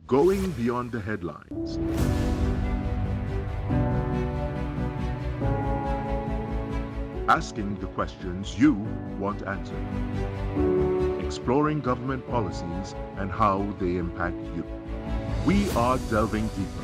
Going beyond the headlines. Asking the questions you want answered. Exploring government policies and how they impact you. We are delving deeper.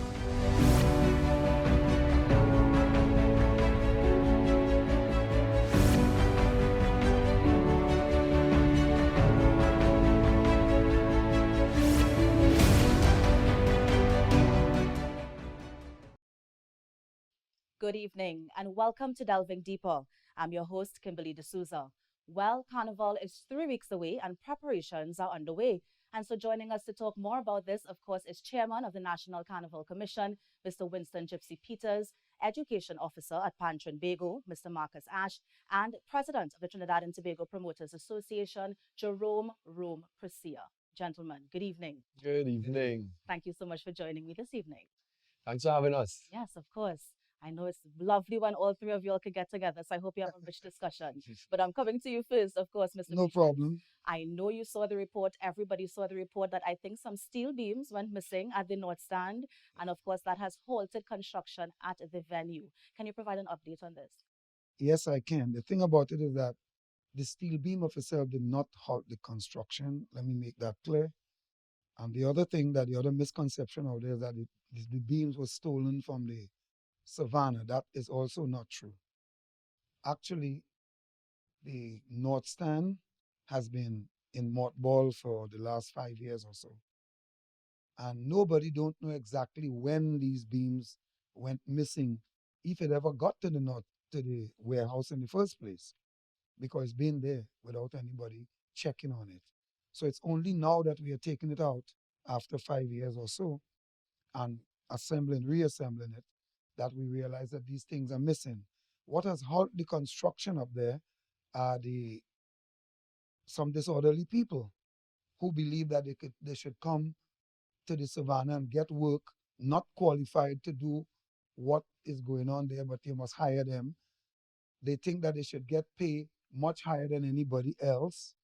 Good evening and welcome to Delving Deeper. I'm your host, Kimberly D'Souza. Well, Carnival is 3 weeks away and preparations are underway. And so joining us to talk more about this, of course, is Chairman of the National Carnival Commission, Mr. Winston Gypsy Peters, Education Officer at Pan Trinbago, Mr. Marcus Ash, and President of the Trinidad and Tobago Promoters Association, Jerome Rome Precia. Gentlemen, good evening. Good evening. Thank you so much for joining me this evening. Thanks for having us. Yes, of course. I know it's lovely when all three of you all could get together, so I hope you have a rich discussion. But I'm coming to you first, of course, Mr. No Peters. problem. I know you saw the report. Everybody saw the report that I think some steel beams went missing at the North Stand. And of course, that has halted construction at the venue. Can you provide an update on this? Yes, I can. The thing about it is that the steel beam of itself did not halt the construction. Let me make that clear. And the other thing, that the other misconception out there is that the beams were stolen from the savannah. That is also not true. Actually, the North Stand has been in mothball for the last 5 years or so. And nobody don't know exactly when these beams went missing, if it ever got to the warehouse in the first place, because it's been there without anybody checking on it. So it's only now that we are taking it out after 5 years or so and reassembling it, that we realize that these things are missing. What has halted the construction up there are some disorderly people who believe that they should come to the savannah and get work, not qualified to do what is going on there, but you must hire them. They think that they should get paid much higher than anybody else.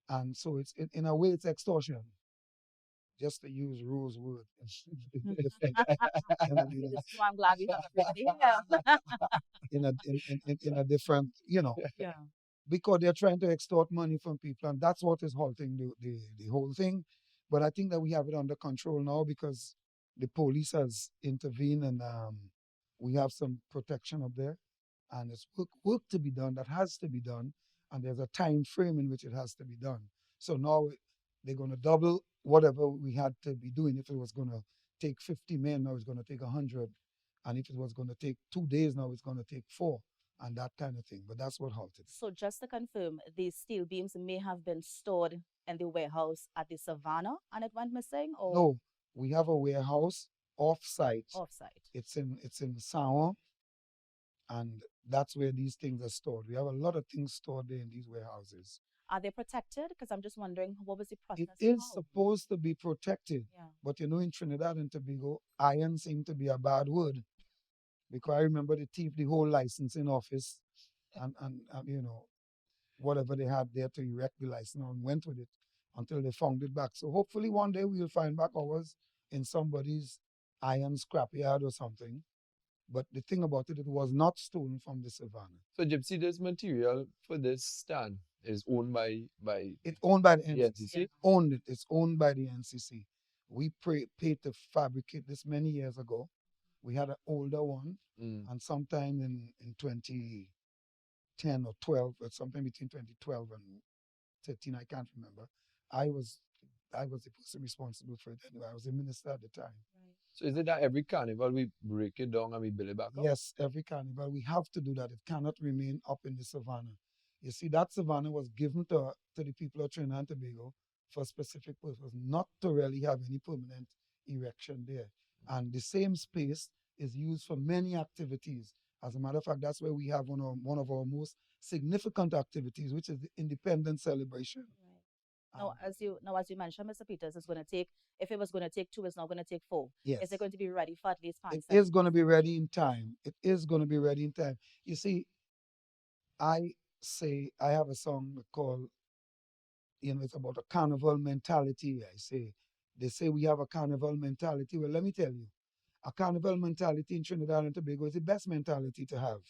And so it's in a way it's extortion. Just to use Rule's word. I'm glad we have everybody here. in a different, Yeah. because they're trying to extort money from people, and that's what is halting the whole thing. But I think that we have it under control now because the police has intervened, and we have some protection up there, and it's work to be done that has to be done, and there's a time frame in which it has to be done. So now they're going to double whatever we had to be doing. If it was going to take 50 men, now it's going to take 100. And if it was going to take 2 days, now it's going to take 4, and that kind of thing. But that's what halted. So just to confirm, these steel beams may have been stored in the warehouse at the Savannah and it went missing, or No, we have a warehouse off-site. off-site? It's in Sawa, and that's where these things are stored. We have a lot of things stored there in these warehouses. Are they protected? Because I'm just wondering, what was the process? It is involved? supposed to be protected, Yeah. but in Trinidad and Tobago, iron seemed to be a bad word. Because I remember they thieved the whole licensing office and whatever they had there to erect the license and went with it until they found it back. So hopefully one day we'll find back ours in somebody's iron scrapyard or something. But the thing about it, it was not stolen from the savannah. So Gypsy, this material for this stand is owned by It's owned by the Yeah, NCC. you see? Owned it. It's owned by the NCC. We paid to fabricate this many years ago. We had an older one, and sometime in 2010 or 12, or sometime between 2012 and 13, I can't remember. I was the person responsible for it anyway. I was the minister at the time. So is it that every carnival we break it down and we build it back up? Yes, every carnival, we have to do that. It cannot remain up in the savannah. You see, that savannah was given to the people of Trinidad and Tobago for a specific purpose, not to really have any permanent erection there. And the same space is used for many activities. As a matter of fact, that's where we have one of our most significant activities, which is the Independence Celebration. Now, as you mentioned, Mr. Peters, it's going to take, if it was going to take 2, it's now going to take 4. Yes. Is it going to be ready for at least 5 It seconds? is going to be ready in time. It is going to be ready in time. You see, I have a song called, it's about a carnival mentality. I say, They say we have a carnival mentality. Well, let me tell you, a carnival mentality in Trinidad and Tobago is the best mentality to have,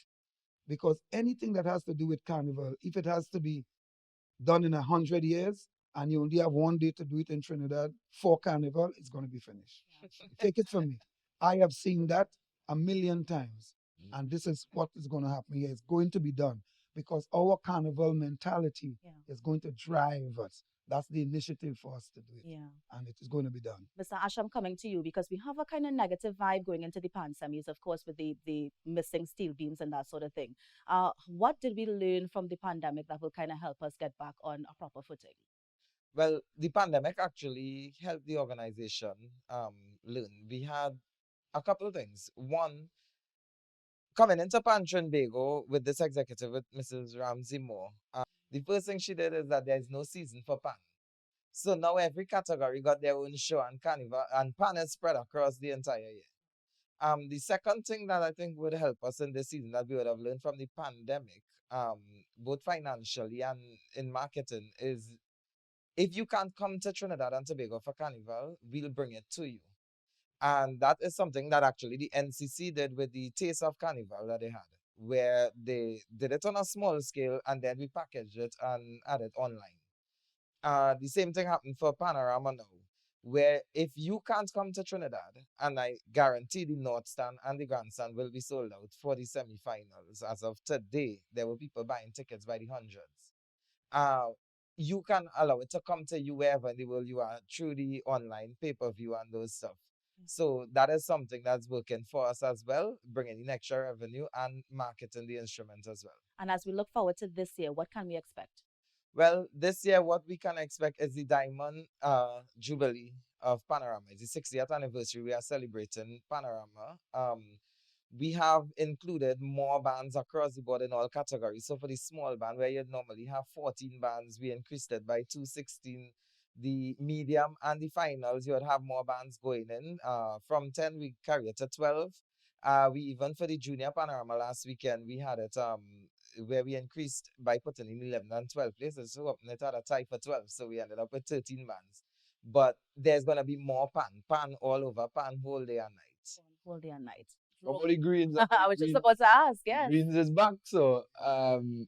because anything that has to do with carnival, if it has to be done in 100 years and you only have 1 day to do it in Trinidad for carnival, it's going to be finished. Take it from me. I have seen that a million times. And this is what is going to happen here. It's going to be done because our carnival mentality is going to drive us. That's the initiative for us to do it. Yeah. And it is going to be done. Mr. Ash, I'm coming to you because we have a kind of negative vibe going into the pan semis, of course, with the missing steel beams and that sort of thing. What did we learn from the pandemic that will kind of help us get back on a proper footing? Well, the pandemic actually helped the organization learn. We had a couple of things. One, coming into Pan Trinbago with this executive, with Mrs. Ramsey Moore, the first thing she did is that there is no season for pan. So now every category got their own show, and carnival and pan is spread across the entire year. The second thing that I think would help us in this season that we would have learned from the pandemic, both financially and in marketing, is if you can't come to Trinidad and Tobago for carnival, we'll bring it to you. And that is something that actually the NCC did with the Taste of Carnival that they had, where they did it on a small scale and then we packaged it and added online. The same thing happened for Panorama now, where if you can't come to Trinidad, and I guarantee the North Stand and the Grandstand will be sold out for the semi-finals. As of today, there were people buying tickets by the hundreds. You can allow it to come to you wherever in the world you are through the online pay-per-view and those stuff. So that is something that's working for us as well, bringing in extra revenue and marketing the instrument as well. And as we look forward to this year, what can we expect? Well, this year, what we can expect is the Diamond Jubilee of Panorama. It's the 60th anniversary. We are celebrating Panorama. We have included more bands across the board in all categories. So for the small band, where you normally have 14 bands, we increased it by 216. The medium and the finals, you would have more bands going in. From 10, we carry it to 12. We even for the junior panorama last weekend, we had it where we increased by putting in 11 and 12 places. So it had a tie for 12. So we ended up with 13 bands. But there's going to be more pan all over, pan whole day and night. Whole day and night. What about the greens? I was just about to ask, yes. Greens is back. So,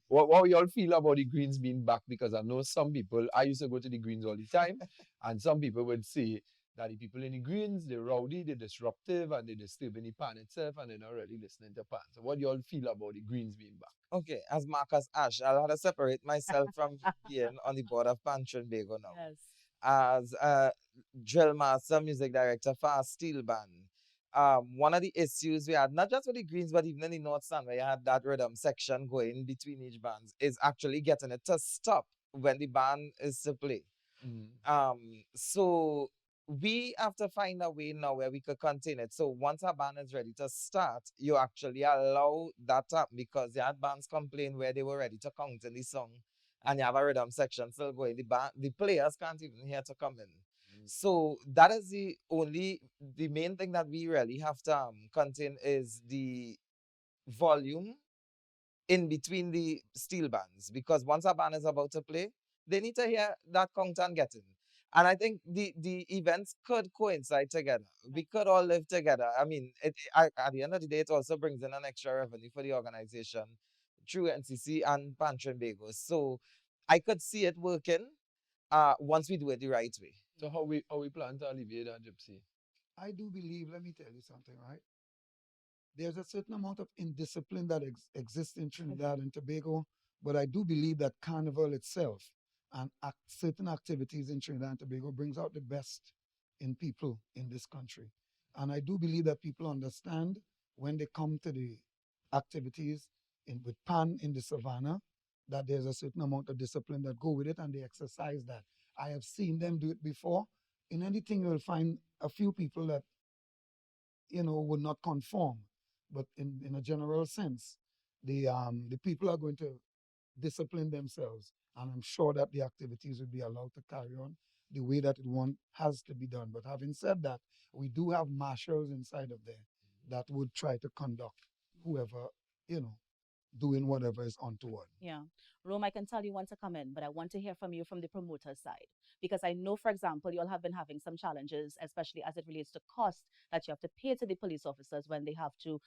what y'all feel about the greens being back? Because I know some people, I used to go to the greens all the time, and some people would say that the people in the greens, they're rowdy, they're disruptive, and they're disturbing the pan itself, and they're not really listening to pan. So, what y'all feel about the greens being back? Okay, as Marcus Ash, I'll have to separate myself from being on the board of Pan Trinbago now. Yes. As a drill master, music director for a steel band. One of the issues we had, not just with the greens, but even in the North Stand, where you had that rhythm section going between each bands, is actually getting it to stop when the band is to play. So we have to find a way now where we could contain it. So once a band is ready to start, you actually allow that up, because you had bands complain where they were ready to count in the song and you have a rhythm section still going. The players can't even hear to come in. So that is the main thing that we really have to contain is the volume in between the steel bands, because once a band is about to play, they need to hear that count and get in. And I think the events could coincide together. We could all live together. I mean, at the end of the day, it also brings in an extra revenue for the organization through NCC and Pan Trinbago. So I could see it working once we do it the right way. So how we plan to alleviate that, Gypsy? I do believe, let me tell you something, right? There's a certain amount of indiscipline that exists in Trinidad and Tobago, but I do believe that Carnival itself and certain activities in Trinidad and Tobago brings out the best in people in this country. And I do believe that people understand when they come to the activities with Pan in the Savannah, that there's a certain amount of discipline that go with it, and they exercise that. I have seen them do it before. In anything, you'll find a few people that, would not conform. But in a general sense, the people are going to discipline themselves. And I'm sure that the activities will be allowed to carry on the way that has to be done. But having said that, we do have marshals inside of there that would try to conduct whoever, doing whatever is untoward. Yeah. Rome, I can tell you want to come in, but I want to hear from you from the promoter side. Because I know, for example, you all have been having some challenges, especially as it relates to cost that you have to pay to the police officers when they have to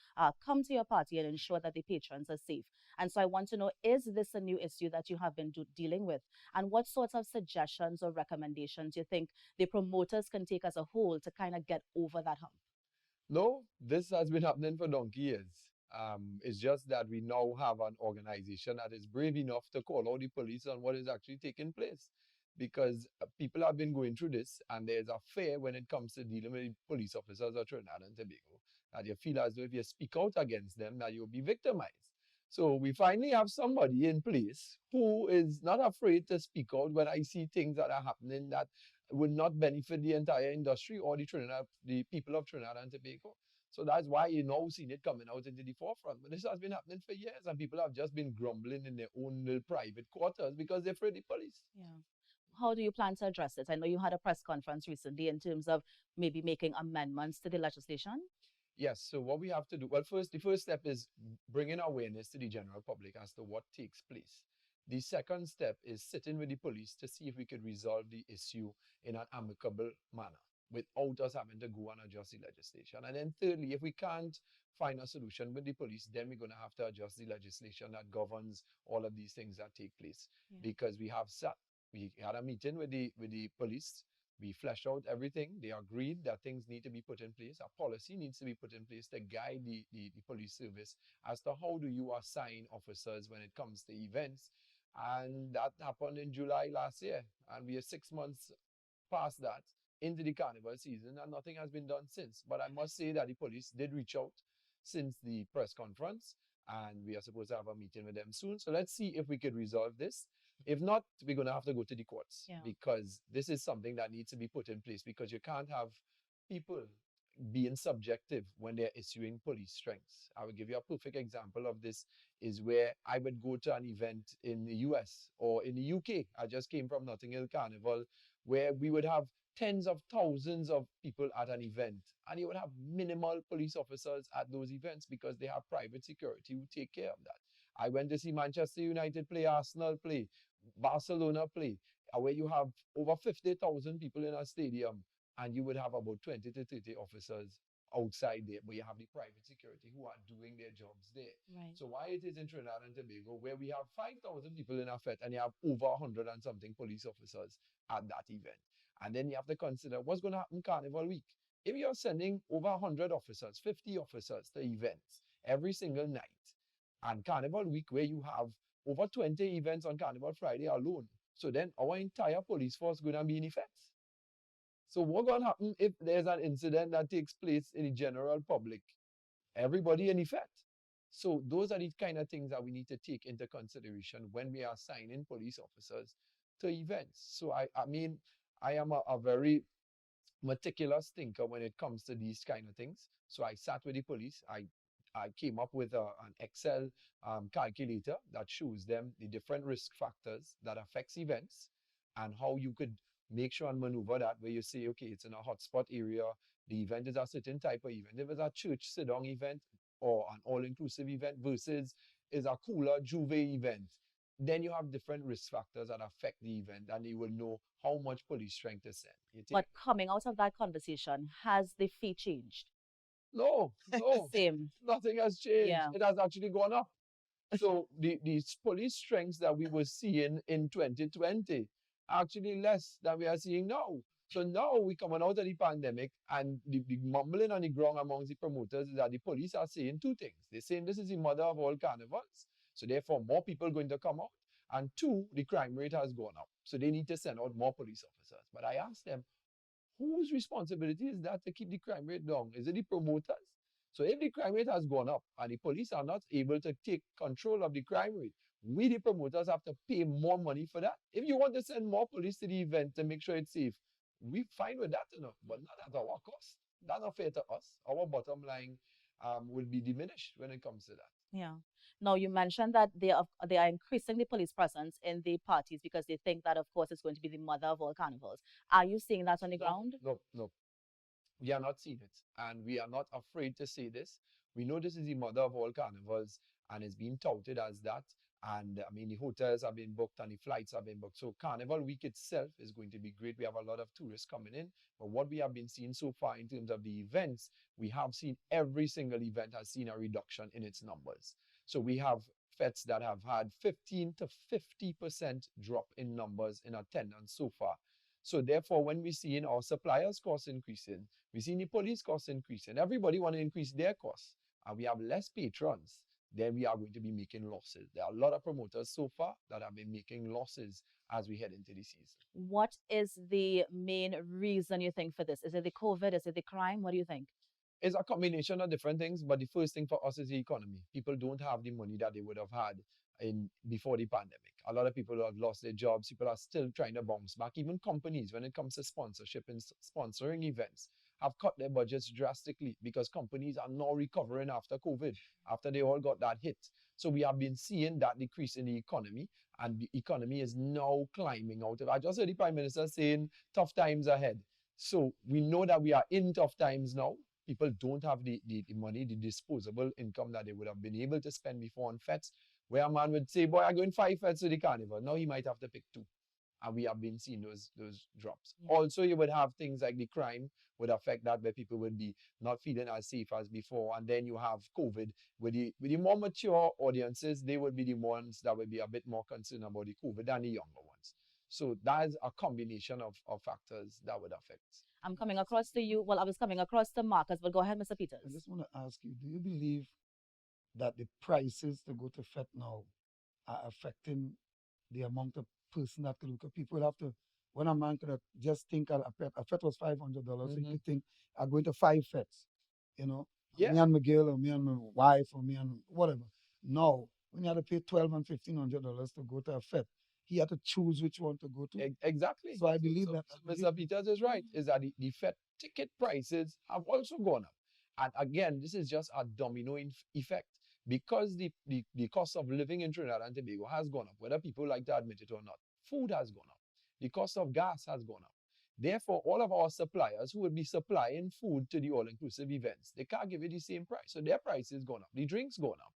come to your party and ensure that the patrons are safe. And so I want to know, is this a new issue that you have been dealing with? And what sorts of suggestions or recommendations do you think the promoters can take as a whole to kind of get over that hump? No, this has been happening for donkey years. It's just that we now have an organization that is brave enough to call out the police on what is actually taking place. Because people have been going through this, and there's a fear when it comes to dealing with police officers of Trinidad and Tobago, that you feel as though if you speak out against them, that you'll be victimized. So we finally have somebody in place who is not afraid to speak out when I see things that are happening that will not benefit the entire industry or the people of Trinidad and Tobago. So that's why you now seen it coming out into the forefront. But this has been happening for years, and people have just been grumbling in their own little private quarters because they're afraid of the police. Yeah. How do you plan to address it? I know you had a press conference recently in terms of maybe making amendments to the legislation. Yes, so what we have to do, well, first, the first step is bringing awareness to the general public as to what takes place. The second step is sitting with the police to see if we could resolve the issue in an amicable manner without us having to go and adjust the legislation. And then thirdly, if we can't find a solution with the police, then we're going to have to adjust the legislation that governs all of these things that take place. Yeah. Because we had a meeting with the police. We fleshed out everything. They agreed that things need to be put in place. A policy needs to be put in place to guide the police service as to how do you assign officers when it comes to events. And that happened in July last year. And we are 6 months past that into the carnival season, and nothing has been done since. But I must say that the police did reach out since the press conference, and we are supposed to have a meeting with them soon. So let's see if we could resolve this. If not, we're going to have to go to the courts, because this is something that needs to be put in place, because you can't have people being subjective when they're issuing police strengths. I will give you a perfect example of this is where I would go to an event in the US or in the UK. I just came from Notting Hill Carnival, where we would have tens of thousands of people at an event, and you would have minimal police officers at those events because they have private security who take care of that. I went to see Manchester United play, Arsenal play, Barcelona play, where you have over 50,000 people in a stadium, and you would have about 20 to 30 officers outside there, but you have the private security who are doing their jobs there. Right. So why it is in Trinidad and Tobago, where we have 5,000 people in a fete, and you have over 100 and something police officers at that event. And then you have to consider what's going to happen Carnival week. If you're sending over 100 officers, 50 officers to events every single night, and Carnival week where you have over 20 events on Carnival Friday alone, so then our entire police force is going to be in effect. So what's going to happen if there's an incident that takes place in the general public? Everybody in effect. So those are the kind of things that we need to take into consideration when we are assigning police officers to events. So I mean, I am a very meticulous thinker when it comes to these kind of things. So I sat with the police. I came up with an Excel calculator that shows them the different risk factors that affects events and how you could make sure and maneuver that, where you say, okay, it's in a hotspot area, the event is a certain type of event. If it's a church sit-down event or an all-inclusive event versus is a cooler Juve event, then you have different risk factors that affect the event, and you will know how much police strength to send. But coming out of that conversation, has the fee changed? No, Same. nothing has changed. Yeah. It has actually gone up. So the police strengths that we were seeing in 2020 are actually less than we are seeing now. So now we're coming out of the pandemic, and the mumbling on the ground amongst the promoters is that the police are saying two things. They're saying this is the mother of all carnivals, so therefore more people going to come out. And two, the crime rate has gone up. So they need to send out more police officers. But I asked them, whose responsibility is that to keep the crime rate down? Is it the promoters? So if the crime rate has gone up and the police are not able to take control of the crime rate, we, the promoters, have to pay more money for that. If you want to send more police to the event to make sure it's safe, we fine with that, but not at our cost. That's not fair to us. Our bottom line will be diminished when it comes to that. Yeah. Now, you mentioned that they are increasing the police presence in the parties because they think that, of course, it's going to be the mother of all carnivals. Are you seeing that on the ground? No. We are not seeing it, and we are not afraid to say this. We know this is the mother of all carnivals, and it's being touted as that. And I mean, the hotels have been booked and the flights have been booked. So Carnival Week itself is going to be great. We have a lot of tourists coming in. But what we have been seeing so far in terms of the events, we have seen every single event has seen a reduction in its numbers. So we have fets that have had 15 to 50% drop in numbers in attendance so far. So therefore, when we see in our suppliers' costs increasing, we see the police costs increasing, everybody want to increase their costs, and we have less patrons, then we are going to be making losses. There are a lot of promoters so far that have been making losses as we head into the season. What is the main reason you think for this? Is it the COVID? Is it the crime? What do you think? It's a combination of different things, but the first thing for us is the economy. People don't have the money that they would have had before the pandemic. A lot of people have lost their jobs. People are still trying to bounce back. Even companies, when it comes to sponsorship and sponsoring events, have cut their budgets drastically because companies are now recovering after COVID, after they all got that hit. So we have been seeing that decrease in the economy, and the economy is now climbing out of it. I just heard the Prime Minister saying tough times ahead. So we know that we are in tough times now. People don't have the money, the disposable income that they would have been able to spend before on fets, where a man would say, boy, I'm going 5 fets to the carnival. Now he might have to pick 2. And we have been seeing those drops. Yeah. Also, you would have things like the crime would affect that, where people would be not feeling as safe as before. And then you have COVID. With the more mature audiences, they would be the ones that would be a bit more concerned about the COVID than the younger ones. So that is a combination of factors that would affect. I'm coming across to you. Well, I was coming across to Marcus, but go ahead, Mr. Peters. I just want to ask you, do you believe that the prices to go to FET now are affecting the amount of person that could look at? People have to, when a man could have just think a FET was $500, so you could think, I'm going to 5 FETs, you know, Yeah. me and my girl, or me and my wife, or me and whatever. Now, when you have to pay $1,200 and $1,500 to go to a FET, he had to choose which one to go to. Exactly. So I believe that. Mr. Peters is right, is that the FET ticket prices have also gone up. And again, this is just a domino effect. Because the cost of living in Trinidad and Tobago has gone up, whether people like to admit it or not. Food has gone up. The cost of gas has gone up. Therefore, all of our suppliers who will be supplying food to the all-inclusive events, they can't give you the same price. So their price is gone up. The drinks gone up.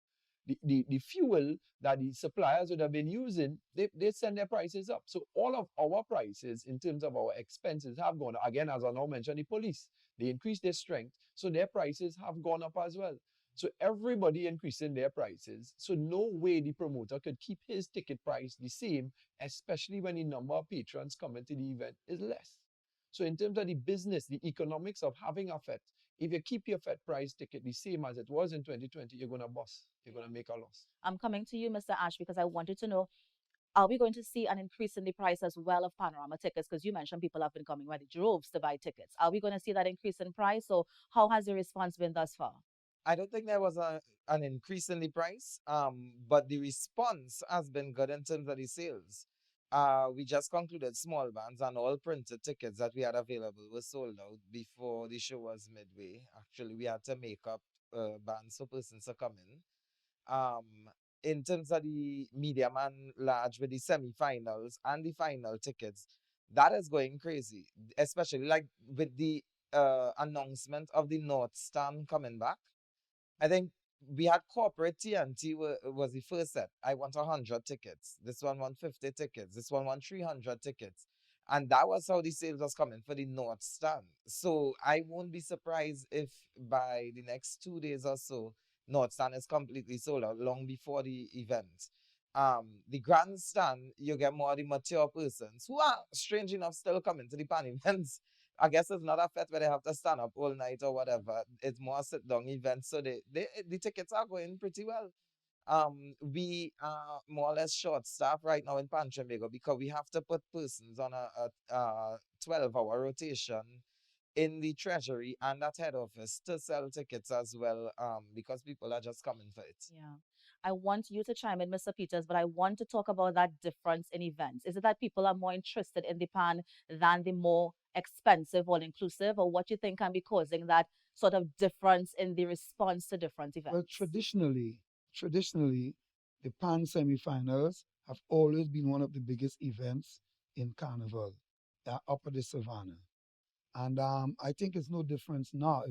The fuel that the suppliers would have been using, they send their prices up. So all of our prices in terms of our expenses have gone up. Again, as I now mentioned, the police, they increased their strength, so their prices have gone up as well. So everybody increasing their prices. So no way the promoter could keep his ticket price the same, especially when the number of patrons coming to the event is less. So in terms of the business, the economics of having a FET, if you keep your FET price ticket the same as it was in 2020, you're going to bust. You're going to make a loss. I'm coming to you, Mr. Ash, because I wanted to know, are we going to see an increase in the price as well of panorama tickets? Because you mentioned people have been coming by the droves to buy tickets. Are we going to see that increase in price, or how has the response been thus far? I don't think there was an increase in the price, but the response has been good in terms of the sales. We just concluded small bands, and all printed tickets that we had available were sold out before the show was midway. Actually, we had to make up bands for persons to come in terms of the medium and large, with the semi-finals and the final tickets, that is going crazy, especially like with the announcement of the North Stand coming back. I think we had corporate TNT was the first set. I want 100 tickets. This one want 50 tickets. This one want 300 tickets. And that was how the sales was coming for the North Stand. So I won't be surprised if by the next 2 days or so, North Stand is completely sold out long before the event. The grandstand, you get more of the mature persons who are, strange enough, still coming to the pan events. I guess it's not a FET where they have to stand up all night or whatever. It's more a sit-down event. So the tickets are going pretty well. We are more or less short-staffed right now in Trinidad because we have to put persons on a 12-hour rotation in the treasury and at head office to sell tickets as well, because people are just coming for it. Yeah. I want you to chime in, Mr. Peters, but I want to talk about that difference in events. Is it that people are more interested in the pan than the more expensive all-inclusive, or what you think can be causing that sort of difference in the response to different events? Well, traditionally, the pan semi-finals have always been one of the biggest events in Carnival, up at the Savannah. And I think it's no different now.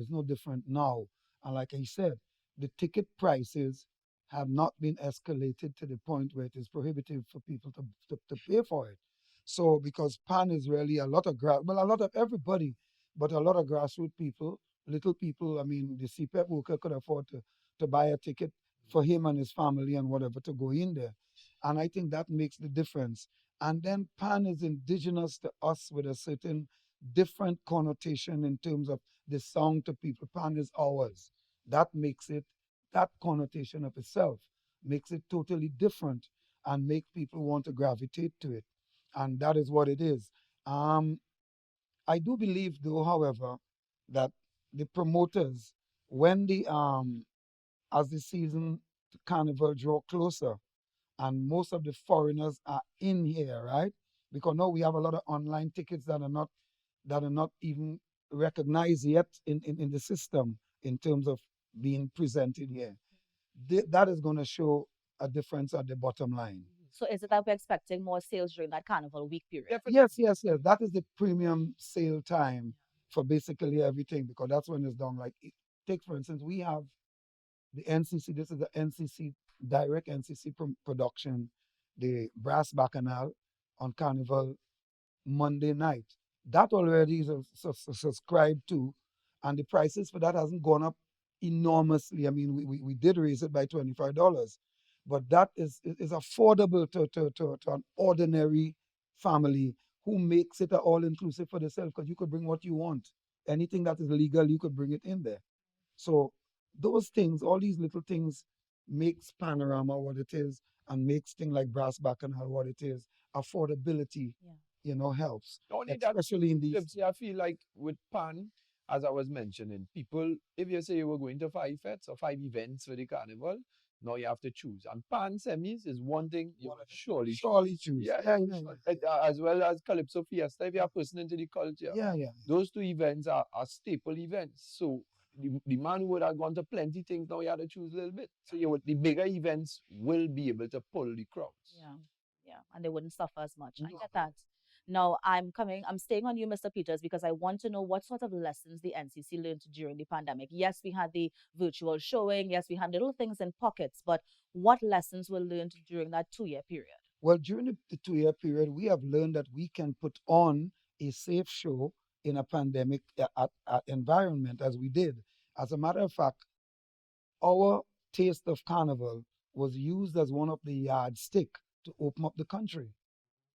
And like I said, the ticket prices have not been escalated to the point where it is prohibitive for people to pay for it. So because pan is really a lot of a lot of everybody, but a lot of grassroots people, little people. I mean, the CPEP worker could afford to buy a ticket for him and his family and whatever to go in there. And I think that makes the difference. And then pan is indigenous to us with a certain different connotation in terms of the song to people. Pan is ours. That makes it, that connotation of itself makes it totally different and make people want to gravitate to it. And that is what it is. Um, I do believe, though, however, that the promoters, when as the season carnival draw closer, and most of the foreigners are in here, right? Because now we have a lot of online tickets that are not even recognized yet in the system in terms of being presented here. That is going to show a difference at the bottom line. So is it that we're expecting more sales during that Carnival week period? Yes. That is the premium sale time for basically everything because that's when it's done. Like, take for instance, we have the NCC. This is the NCC direct NCC production, the Brass Bacchanal on Carnival Monday night. That already is subscribed to, and the prices for that hasn't gone up enormously. I mean, we did raise it by $25, but that is affordable to an ordinary family who makes it an all-inclusive for themselves because you could bring what you want. Anything that is legal, you could bring it in there. So those things, all these little things makes Panorama what it is and makes things like Brass Bacchanal what it is. Affordability, helps. Only that, Especially in these. Gypsy, I feel like with pan, as I was mentioning, people, if you say you were going to 5 fets or 5 events for the carnival, now you have to choose. And pan semis is one thing you will surely choose. Yeah. As well as Calypso Fiesta, if you are a person into the culture. Yeah. Those 2 events are staple events. So the man who would have gone to plenty things, now you have to choose a little bit. So the bigger events will be able to pull the crowds. Yeah, and they wouldn't suffer as much. I get that. Now, I'm staying on you, Mr. Peters, because I want to know what sort of lessons the NCC learned during the pandemic. Yes, we had the virtual showing. Yes, we had little things in pockets, but what lessons were learned during that 2-year period? Well, during the 2-year period, we have learned that we can put on a safe show in a pandemic environment as we did. As a matter of fact, our taste of carnival was used as one of the yardstick to open up the country.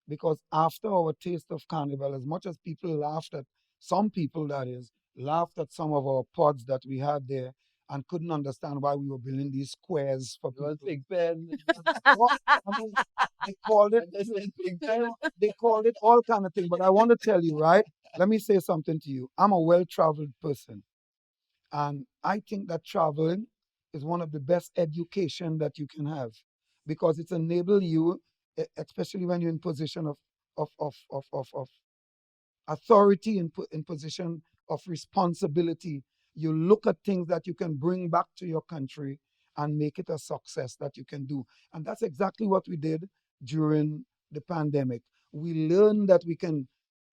Because after our taste of carnival, as much as people laughed at, some people that is, laughed at some of our pods that we had there and couldn't understand why we were building these squares for people. Big pen. They called it they called it all kind of things. But I want to tell you, right? Let me say something to you. I'm a well-traveled person. And I think that traveling is one of the best education that you can have because it's enable you, especially when you're in position of authority, in position of responsibility. You look at things that you can bring back to your country and make it a success that you can do. And that's exactly what we did during the pandemic. We learned that we can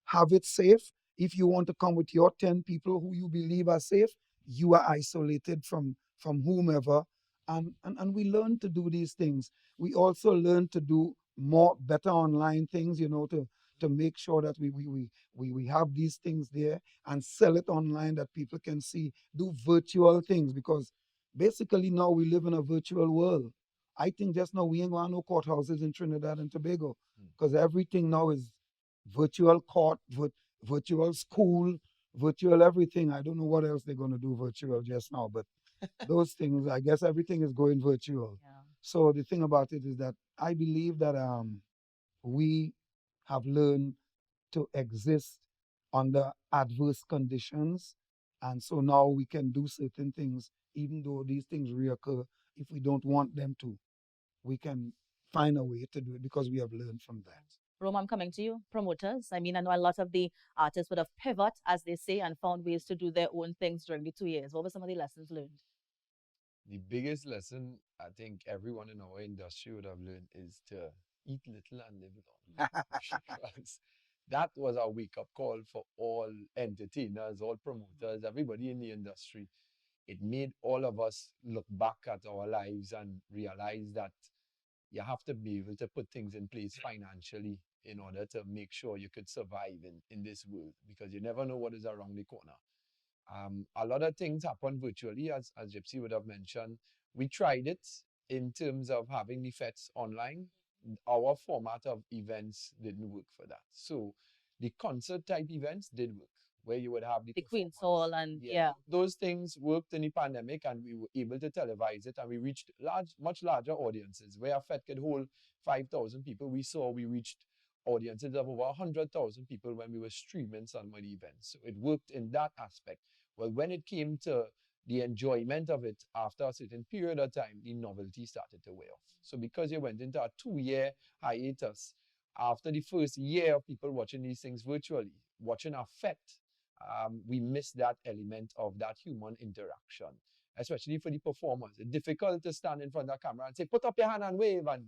have it safe. If you want to come with your 10 people who you believe are safe, you are isolated from whomever. And we learned to do these things. We also learned to do better online things, to make sure that we have these things there and sell it online that people can see, do virtual things because basically now we live in a virtual world. I think just now we ain't got no courthouses in Trinidad and Tobago because everything now is virtual court, virtual school, virtual everything. I don't know what else they're going to do virtual just now, but those things, I guess everything is going virtual. Yeah. So the thing about it is that I believe that we have learned to exist under adverse conditions. And so now we can do certain things, even though these things reoccur, if we don't want them to. We can find a way to do it because we have learned from that. Rome, I'm coming to you. Promoters. I mean, I know a lot of the artists would have pivot, as they say, and found ways to do their own things during the 2 years. What were some of the lessons learned? The biggest lesson I think everyone in our industry would have learned is to eat little and live long. Because that was a wake-up call for all entertainers, all promoters, everybody in the industry. it made all of us look back at our lives and realize that you have to be able to put things in place financially in order to make sure you could survive in this world, because you never know what is around the corner. A lot of things happen virtually, as Gypsy would have mentioned. We tried it in terms of having the fets online. Our format of events didn't work for that. So the concert type events did work, where you would have the The Queen's performance. Hall and Yeah, those things worked in the pandemic, and we were able to televise it, and we reached much larger audiences. Where a fete could hold 5,000 people, we reached audiences of over 100,000 people when we were streaming some of the events. So it worked in that aspect. Well, when it came to the enjoyment of it after a certain period of time, the novelty started to wear off. So because you went into a 2-year hiatus, after the first year of people watching these things virtually, watching our fete, we missed that element of that human interaction, especially for the performers. It's difficult to stand in front of the camera and say, put up your hand and wave, and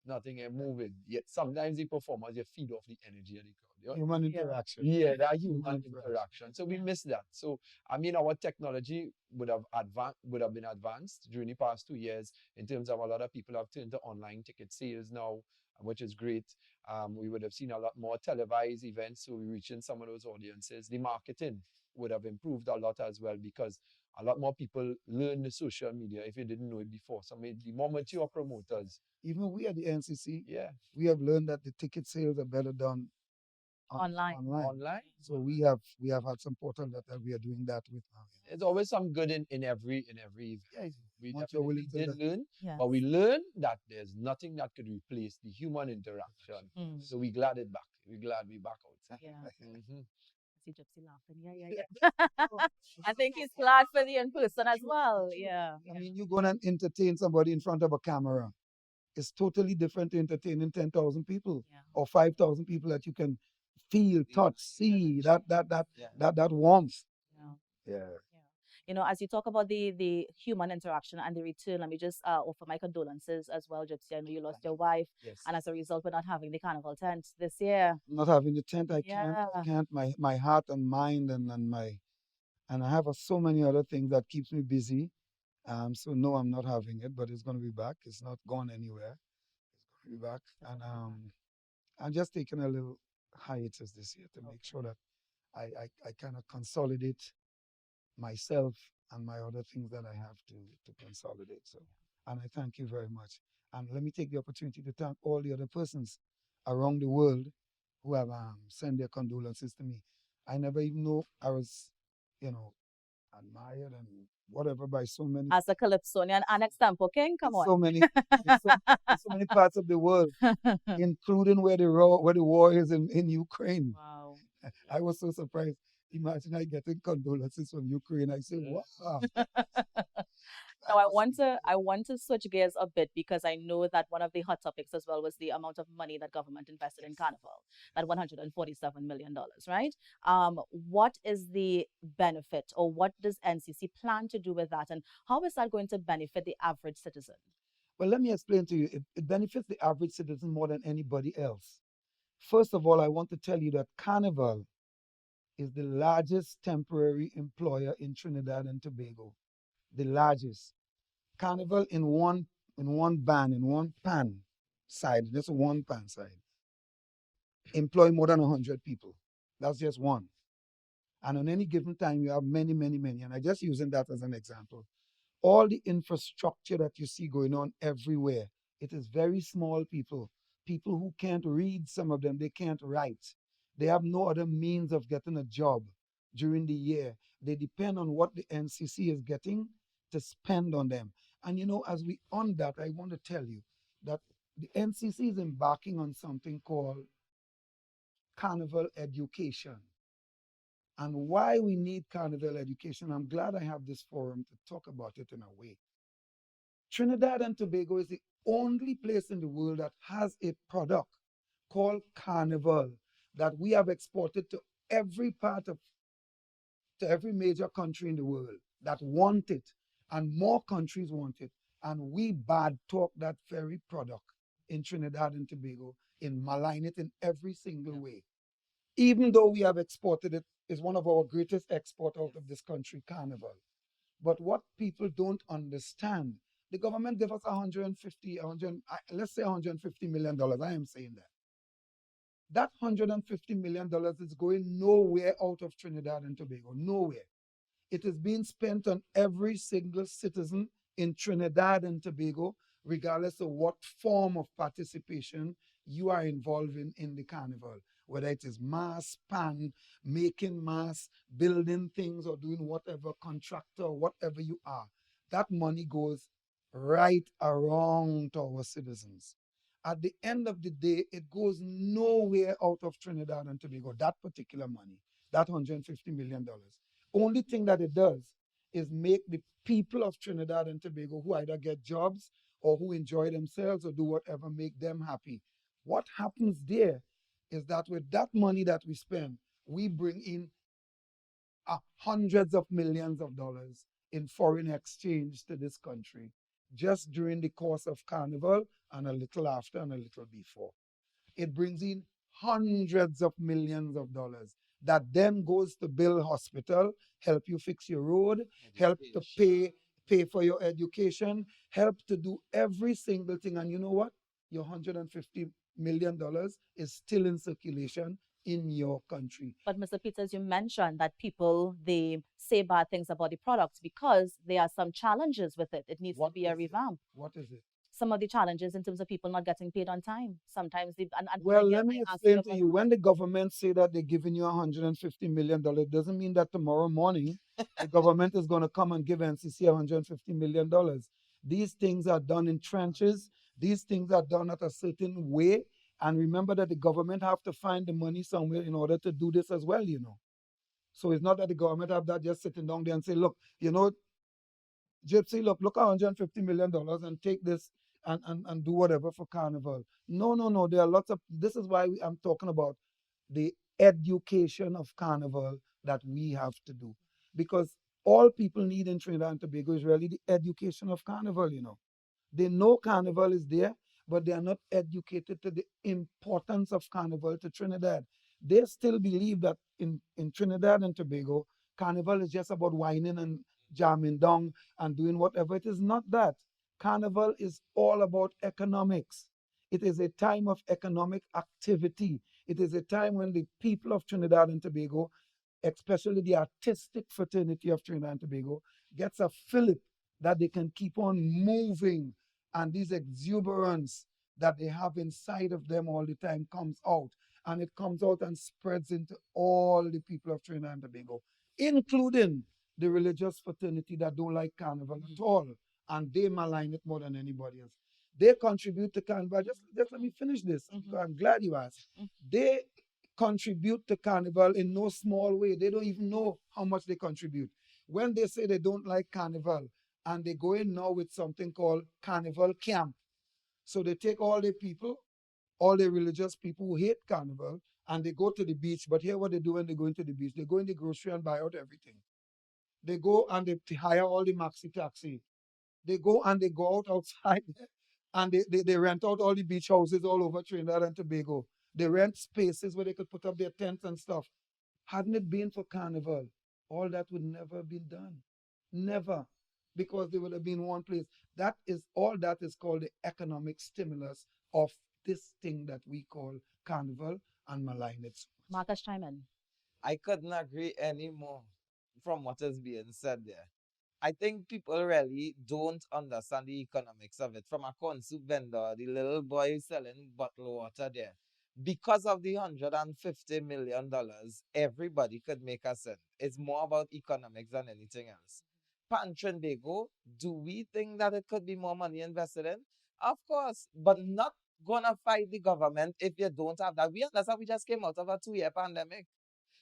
nothing ain't moving. Yet sometimes the performers, you feed off the energy of the crowd. Human interaction. Yeah, that human interaction. So we missed that. So I mean, our technology would have been advanced during the past 2 years in terms of a lot of people have turned to online ticket sales now, which is great. We would have seen a lot more televised events, so we're reaching some of those audiences. The marketing would have improved a lot as well, because a lot more people learn the social media if you didn't know it before. Some of the more mature promoters. Even we at the NCC, Yeah. we have learned that the ticket sales are better done online. Online. So we have had some portal that we are doing that with now. There's always some good in every event. Yeah, We once you're definitely willing to did learn. learn, Yes. but we learned that there's nothing that could replace the human interaction. Mm. So we glad it back. We glad we back out. Yeah. Mhm. I see Gypsy laughing. Yeah. I think he's glad for the in-person as well. Yeah. I mean, you go and entertain somebody in front of a camera. It's totally different to entertaining 10,000 people Yeah. or 5,000 people that you can feel, touch, see, that warmth. Yeah. Yeah. Yeah. You know, as you talk about the human interaction and the return, let me just offer my condolences as well, Gypsy. I know you lost your wife, Yes. and as a result, we're not having the carnival tent this year. Not having the tent, I Yeah. can't. My heart and mind and I have so many other things that keeps me busy. So no, I'm not having it, but it's going to be back. It's not gone anywhere. It's going to be back, and I'm just taking a little hiatus this year to make sure that I kind of consolidate myself and my other things that I have to consolidate. So, and I thank you very much. And let me take the opportunity to thank all the other persons around the world who have sent their condolences to me. I never even know I was, admired and whatever by so many. As a Calypsonian and example king, come on. So many, in so many parts of the world, including where the war is in Ukraine. Wow. I was so surprised. Imagine I getting condolences from Ukraine. I say, wow. Now I want to switch gears a bit, because I know that one of the hot topics as well was the amount of money that government invested in Carnival, that $147 million, right? What is the benefit, or what does NCC plan to do with that, and how is that going to benefit the average citizen? Well, let me explain to you. It benefits the average citizen more than anybody else. First of all, I want to tell you that Carnival is the largest temporary employer in Trinidad and Tobago. The largest. Carnival in one pan side, just one pan side, employ more than 100 people. That's just one. And on any given time, you have many, many, many. And I'm just using that as an example. All the infrastructure that you see going on everywhere, it is very small people who can't read. Some of them, they can't write. They have no other means of getting a job during the year. They depend on what the NCC is getting to spend on them. And as we on that, I want to tell you that the NCC is embarking on something called Carnival Education. And why we need Carnival Education, I'm glad I have this forum to talk about it in a way. Trinidad and Tobago is the only place in the world that has a product called Carnival that we have exported to every major country in the world that want it, and more countries want it. And we bad talk that very product in Trinidad and Tobago, malign it in every single way. Even though we have exported it, it's one of our greatest export out of this country, Carnival. But what people don't understand, the government gave us 150, 100, let's say $150 million. I am saying that. That $150 million is going nowhere out of Trinidad and Tobago, nowhere. It is being spent on every single citizen in Trinidad and Tobago, regardless of what form of participation you are involved in the carnival, whether it is mass, pan, making mass, building things, or doing whatever, contractor, whatever you are. That money goes right around to our citizens. At the end of the day, it goes nowhere out of Trinidad and Tobago, that particular money, that $150 million. Only thing that it does is make the people of Trinidad and Tobago who either get jobs or who enjoy themselves or do whatever make them happy. What happens there is that with that money that we spend, we bring in hundreds of millions of dollars in foreign exchange to this country just during the course of Carnival and a little after and a little before. It brings in hundreds of millions of dollars that then goes to build hospital, help you fix your road, help to pay for your education, help to do every single thing. And you know what? Your $150 million is still in circulation in your country. But Mr. Peters, you mentioned that people, they say bad things about the products because there are some challenges with it. It needs to be a revamp. What is it? Some of the challenges in terms of people not getting paid on time. Sometimes well, again, let me I ask explain you to about you. When the government say that they're giving you $150 million, doesn't mean that tomorrow morning the government is going to come and give NCC $150 million. These things are done in trenches. These things are done at a certain way. And remember that the government have to find the money somewhere in order to do this as well, you know. So it's not that the government have that just sitting down there and say, look, you know, Gypsy, look at $150 million and take this and do whatever for Carnival. No, no, no. There are lots of, this is why I'm talking about the education of Carnival that we have to do. Because all people need in Trinidad and Tobago is really the education of Carnival, you know. They know Carnival is there, but they are not educated to the importance of Carnival to Trinidad. They still believe that in Trinidad and Tobago, Carnival is just about whining and jamming down and doing whatever. It is not that. Carnival is all about economics. It is a time of economic activity. It is a time when the people of Trinidad and Tobago, especially the artistic fraternity of Trinidad and Tobago, gets a fillip that they can keep on moving, and this exuberance that they have inside of them all the time comes out, and it comes out and spreads into all the people of Trinidad and Tobago, including the religious fraternity that don't like Carnival at all, and they malign it more than anybody else. They contribute to Carnival. Just let me finish this. I'm glad you asked. They contribute to Carnival in no small way. They don't even know how much they contribute. When they say they don't like Carnival, and they go in now with something called Carnival Camp. So they take all the people, all the religious people who hate Carnival, and they go to the beach. But here what they do when they go into the beach, they go in the grocery and buy out everything. They go and they hire all the maxi taxi. They go and they go out outside and they rent out all the beach houses all over Trinidad and Tobago. They rent spaces where they could put up their tents and stuff. Hadn't it been for Carnival, all that would never have been done. Never. Because they would have been one place. That is all that is called the economic stimulus of this thing that we call Carnival and malign it. Marcus, chime in. I couldn't agree anymore from what is being said there. I think people really don't understand the economics of it. From a corn soup vendor, the little boy selling bottled water there. Because of the $150 million, everybody could make a cent. It's more about economics than anything else. Trinbago, do we think that it could be more money invested in? Of course, but not gonna fight the government if you don't have that. We understand we just came out of a 2-year pandemic.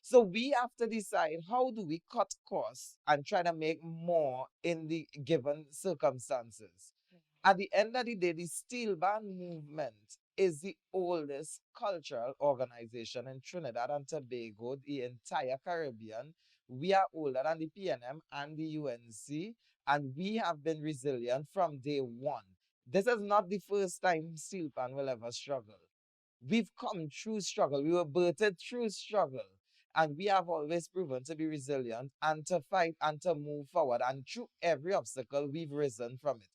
So we have to decide, how do we cut costs and try to make more in the given circumstances. At the end of the day, the Steel Band movement is the oldest cultural organization in Trinidad and Tobago, the entire Caribbean. We are older than the PNM and the UNC, and we have been resilient from day one. This is not the first time Steel Band will ever struggle. We've come through struggle. We were birthed through struggle. And we have always proven to be resilient and to fight and to move forward. And through every obstacle, we've risen from it.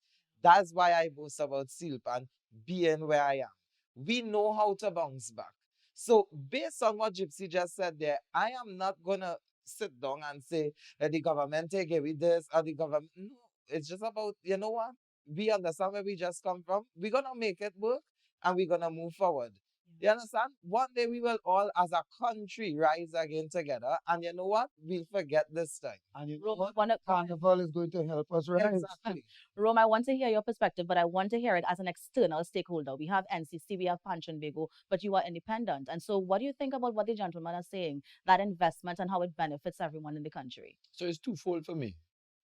That's why I boast about Silpan being where I am. We know how to bounce back. So, based on what Gypsy just said there, I am not going to sit down and say, the government take away this or the government. No, it's just about, you know what? We understand where we just come from. We're going to make it work and we're going to move forward. You understand? One day we will all, as a country, rise again together. And you know what? We'll forget this time. And you know Rome, what? one of- Carnival is going to help us rise. Exactly. Rome, I want to hear your perspective, but I want to hear it as an external stakeholder. We have NCC, we have Panchin Bego, but you are independent. And so what do you think about what the gentlemen are saying, that investment and how it benefits everyone in the country? So it's twofold for me.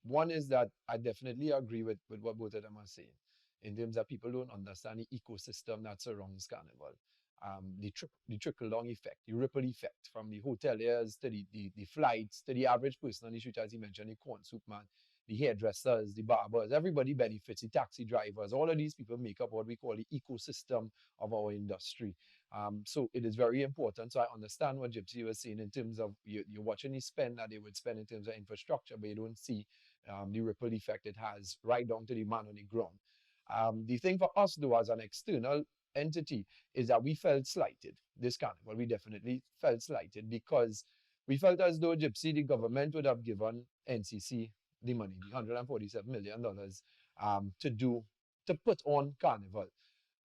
One is that I definitely agree with what both of them are saying in terms that people don't understand the ecosystem that surrounds Carnival. The trickle-down effect, the ripple effect from the hoteliers to the flights to the average person on the street, as you mentioned, the corn soup man, the hairdressers, the barbers, everybody benefits, the taxi drivers, all of these people make up what we call the ecosystem of our industry. So it is very important. So I understand what Gypsy was saying in terms of you're watching the spend that they would spend in terms of infrastructure, but you don't see the ripple effect it has right down to the man on the ground. The thing for us, though, as an external entity, is that we felt slighted this carnival. We definitely felt slighted because we felt as though Gypsy, the government, would have given NCC the money, the $147 million, to put on carnival.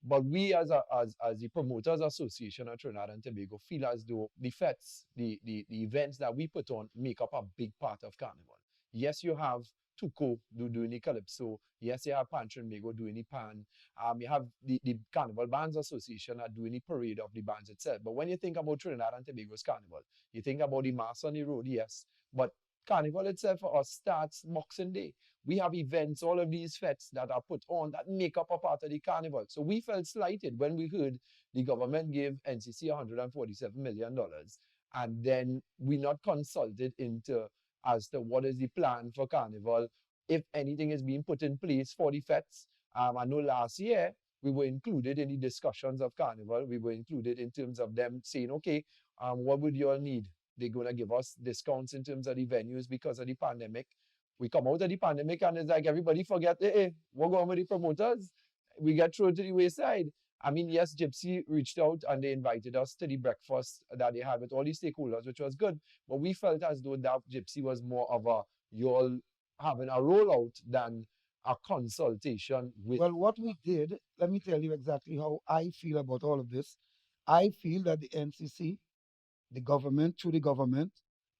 But we, as the Promoters Association of Trinidad and Tobago, feel as though the fets, the events that we put on, make up a big part of carnival. Yes, you have Tuco doing the calypso. Yes, you have Pan Trinbago doing the pan. You have the Carnival Bands Association are doing the parade of the bands itself. But when you think about Trinidad and Tobago's carnival, you think about the mass on the road, yes. But carnival itself for us starts Boxing Day. We have events, all of these fets that are put on that make up a part of the carnival. So we felt slighted when we heard the government gave NCC $147 million, and then we not consulted into as to what is the plan for carnival, if anything is being put in place for the fets. I know last year we were included in the discussions of carnival. We were included in terms of them saying, okay, what would you all need? They're going to give us discounts in terms of the venues because of the pandemic. We come out of the pandemic and it's like everybody forget, hey, we're going with the promoters. We get thrown to the wayside. I mean, yes, Gypsy reached out and they invited us to the breakfast that they had with all the stakeholders, which was good. But we felt as though that Gypsy was more of a, you all having a rollout than a consultation with. Well, what we did, let me tell you exactly how I feel about all of this. I feel that the NCC, the government, through the government,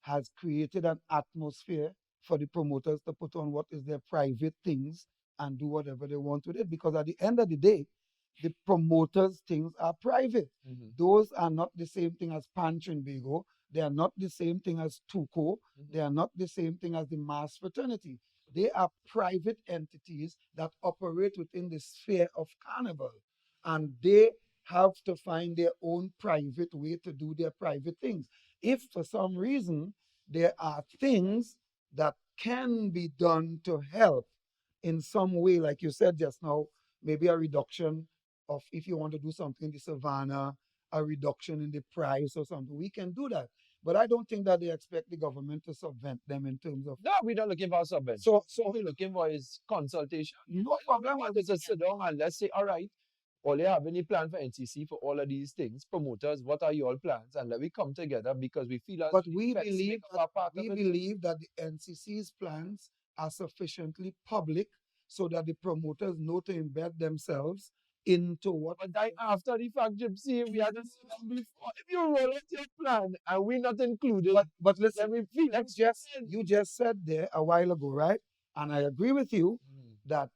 has created an atmosphere for the promoters to put on what is their private things and do whatever they want with it. Because at the end of the day, the promoters' things are private. Those are not the same thing as Pancho and Bego. They are not the same thing as Tuco. They are not the same thing as the mass fraternity. They are private entities that operate within the sphere of carnival. And they have to find their own private way to do their private things. If for some reason there are things that can be done to help in some way, like you said just now, maybe a reduction of, if you want to do something in the savannah, a reduction in the price or something, we can do that. But I don't think that they expect the government to subvent them in terms of. No, we're not looking for subvention. So What we're looking for is consultation. no problem. Want us to sit down and let's say, all right, all you have any plan for NCC for all of these things, promoters, what are your plans? And let we come together because we feel as But the we feds believe make up that, a part of it. the NCC's plans are sufficiently public so that the promoters know to embed themselves into what. But that after the fact, Gypsy, we had to sit down before. If you roll out your plan and we're not included, But listen, then we feel you just said there a while ago, right? And I agree with you that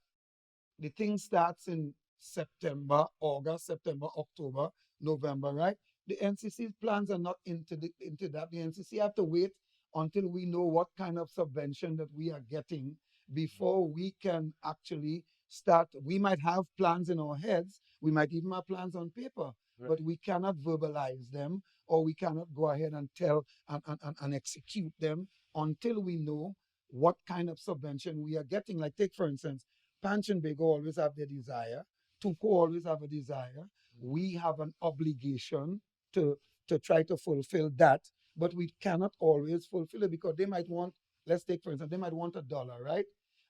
the thing starts in September, October, November, right? The NCC's plans are not into that. The NCC have to wait until we know what kind of subvention that we are getting before we can actually start. We might have plans in our heads. We might even have plans on paper, but we cannot verbalize them or we cannot go ahead and tell and execute them until we know what kind of subvention we are getting. Like take, for instance, Pancho and Bego always have their desire. Tuco always have a desire. We have an obligation to try to fulfill that. but we cannot always fulfill it because they might want, let's take for instance, they might want $1, right?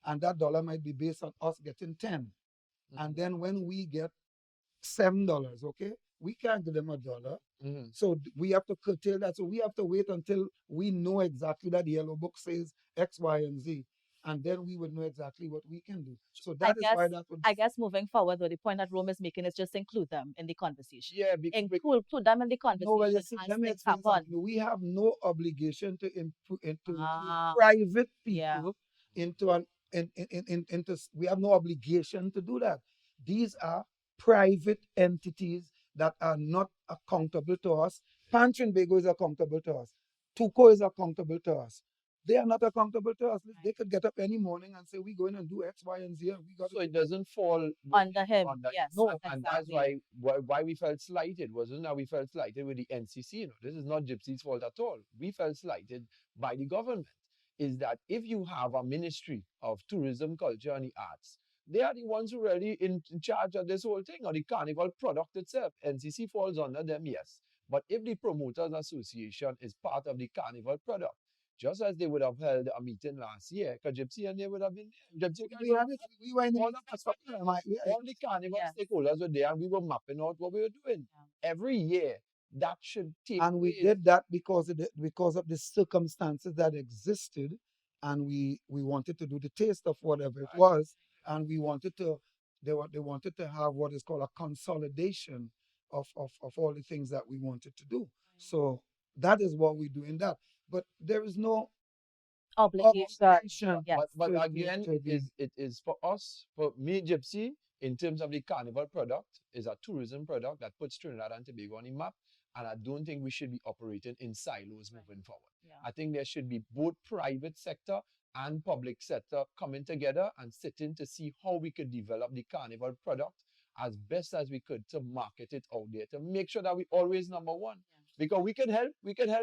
And that dollar might be based on us getting 10. And then when we get $7, okay, we can't give them $1. So we have to curtail that. So we have to wait until we know exactly that the yellow book says X, Y, and Z. And then we would know exactly what we can do. So that is why that would. I guess moving forward, though, the point that Rome is making is just include them in the conversation. Yeah, include them in the conversation. No, well, you see, as let me things explain happen. something. We have no obligation to include Ah, private yeah. people into an into. We have no obligation to do that. These are private entities that are not accountable to us. Pan Trinbago is accountable to us. Tuco is accountable to us. They are not accountable to us. They could get up any morning and say, we're going and do X, Y, and Z. And we got So it doesn't fall under him. under Yes, no, exactly. and that's why we felt slighted. Wasn't that we felt slighted with the NCC? You know, this is not Gypsy's fault at all. We felt slighted by the government. Is that if you have a Ministry of Tourism, Culture, and the Arts, they are the ones who really in charge of this whole thing, or the carnival product itself. NCC falls under them, yes. But if the Promoters Association is part of the carnival product, just as they would have held a meeting last year, because Gypsy and they would have been there. Gypsy we were in all the carnival stakeholders were there, and we were mapping out what we were doing. Every year, that should take and we did that because of the circumstances that existed, and we wanted to do the taste of whatever it was, and we wanted to they wanted to have what is called a consolidation of all the things that we wanted to do. So that is what we do in that. But there is no obligation. Yes. But again, it is for us, for me, Gypsy, in terms of the carnival product, is a tourism product that puts Trinidad and Tobago on the map. And I don't think we should be operating in silos moving forward. Yeah. I think there should be both private sector and public sector coming together and sitting to see how we could develop the carnival product as best as we could to market it out there, to make sure that we always number one. Because we can help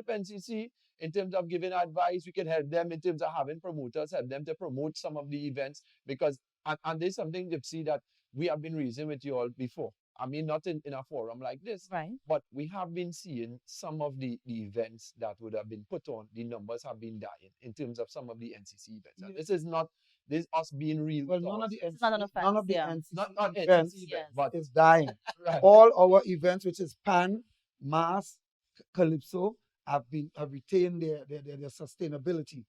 NCC in terms of giving advice. We can help them in terms of having promoters, help them to promote some of the events. Because, and there's something, Gypsy, that we have been raising with you all before. I mean, not in a forum like this, right? But we have been seeing some of the events that would have been put on. The numbers have been dying in terms of some of the NCC events. And this is not this us being real. Well, none of the NCC, none of the NCC not events NCC events, but is dying. right. All our events, which is Pan, Mass, Calypso, have retained their sustainability.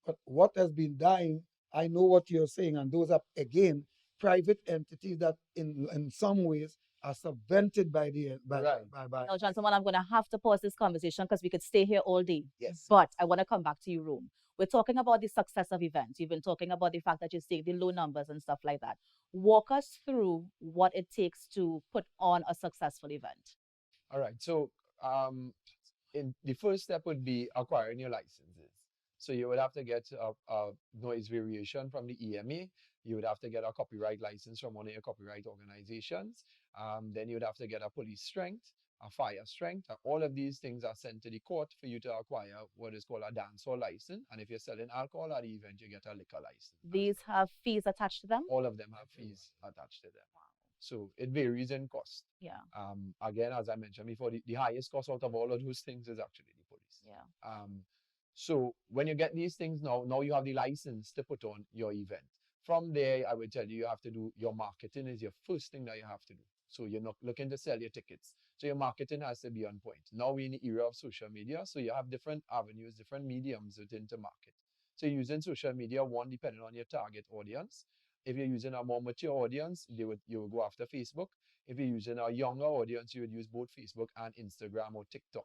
But what has been dying, I know what you're saying, and those are again private entities that in some ways are subvented by the by. Now, Johnson, I'm going to have to pause this conversation because we could stay here all day. Yes. But I want to come back to you, Rome. We're talking about the success of events. You've been talking about the fact that you see the low numbers and stuff like that. Walk us through what it takes to put on a successful event. All right. So, in the first step would be acquiring your licenses. So you would have to get a noise variation from the EMA. You would have to get a copyright license from one of your copyright organizations. Then you would have to get a police strength, a fire strength. All of these things are sent to the court for you to acquire what is called a dancehall license. And if you're selling alcohol at the event, you get a liquor license. These have fees attached to them? All of them have fees attached to them. Wow. So it varies in cost. Yeah. Again, as I mentioned before, the highest cost out of all of those things is actually the police. Yeah. So when you get these things now you have the license to put on your event. From there, I would tell you have to do your marketing is your first thing that you have to do. So you're not looking to sell your tickets. So your marketing has to be on point. Now we're in the era of social media, so you have different avenues, different mediums within to market. So you're using social media, one, depending on your target audience. If you're using a more mature audience, you would go after Facebook. If you're using a younger audience, you would use both Facebook and Instagram or TikTok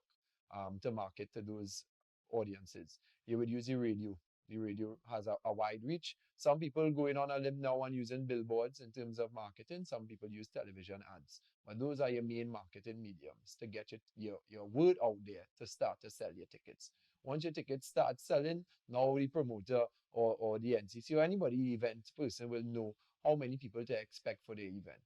to market to those audiences. You would use the radio. The radio has a wide reach. Some people going on a limb now and using billboards in terms of marketing. Some people use television ads. But those are your main marketing mediums to get your word out there to start to sell your tickets. Once your tickets start selling, now the promoter or the NCC or anybody, the event person will know how many people to expect for the event.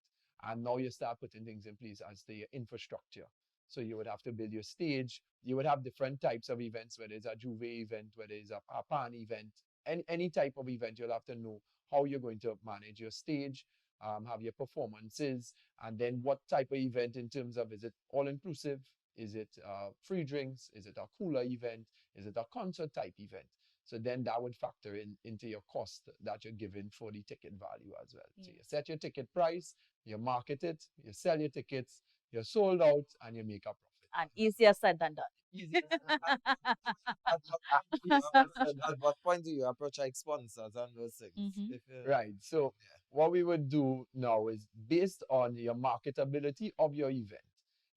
And now you start putting things in place as the infrastructure. So you would have to build your stage. You would have different types of events, whether it's a Juve event, whether it's a Pan event, any type of event, you'll have to know how you're going to manage your stage, have your performances, and then what type of event in terms of, is it all-inclusive? Is it free drinks? Is it a cooler event? Is it a concert type event? So then that would factor into your cost that you're giving for the ticket value as well. So you set your ticket price, you market it, you sell your tickets, you're sold out, and you make a profit. And easier said than done. Easier At what point do you approach like sponsors and those things? Mhm. If you, Right. So what we would do now is based on your marketability of your event,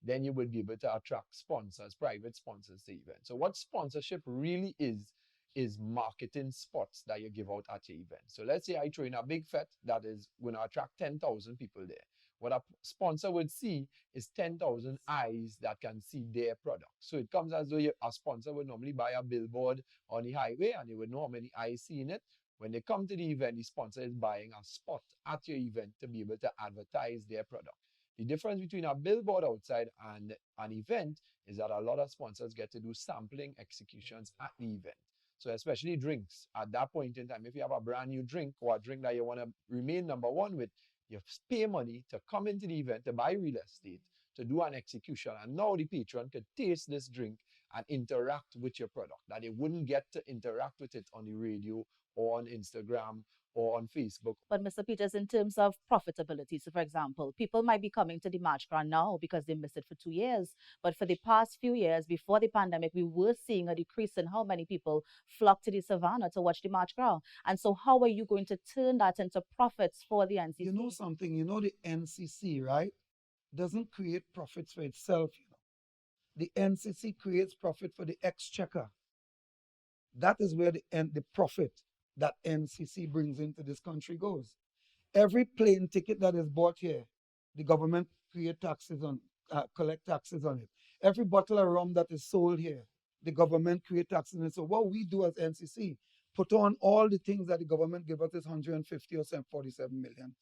then you would be able to attract sponsors, private sponsors to the event. So what sponsorship really is marketing spots that you give out at your event. So let's say I throw in a big fete that is going to attract 10,000 people there. What a sponsor would see is 10,000 eyes that can see their product. So it comes as though a sponsor would normally buy a billboard on the highway and they would know how many eyes seeing it. When they come to the event, the sponsor is buying a spot at your event to be able to advertise their product. The difference between a billboard outside and an event is that a lot of sponsors get to do sampling executions at the event. So especially drinks. At that point in time, if you have a brand new drink or a drink that you want to remain number one with, you pay money to come into the event, to buy real estate, to do an execution. And now the patron could taste this drink and interact with your product, that they wouldn't get to interact with it on the radio or on Instagram or on Facebook. But Mr. Peters, in terms of profitability, so for example, people might be coming to the March Gras now because they missed it for 2 years. But for the past few years, before the pandemic, we were seeing a decrease in how many people flock to the Savannah to watch the March Gras. And so how are you going to turn that into profits for the NCC? You know something, the NCC, right, doesn't create profits for itself. The NCC creates profit for the exchequer. That is where the profit that NCC brings into this country goes. Every plane ticket that is bought here, the government collect taxes on it. Every bottle of rum that is sold here, the government create taxes on it. So what we do as NCC, put on all the things that the government give us is $150 or $47 million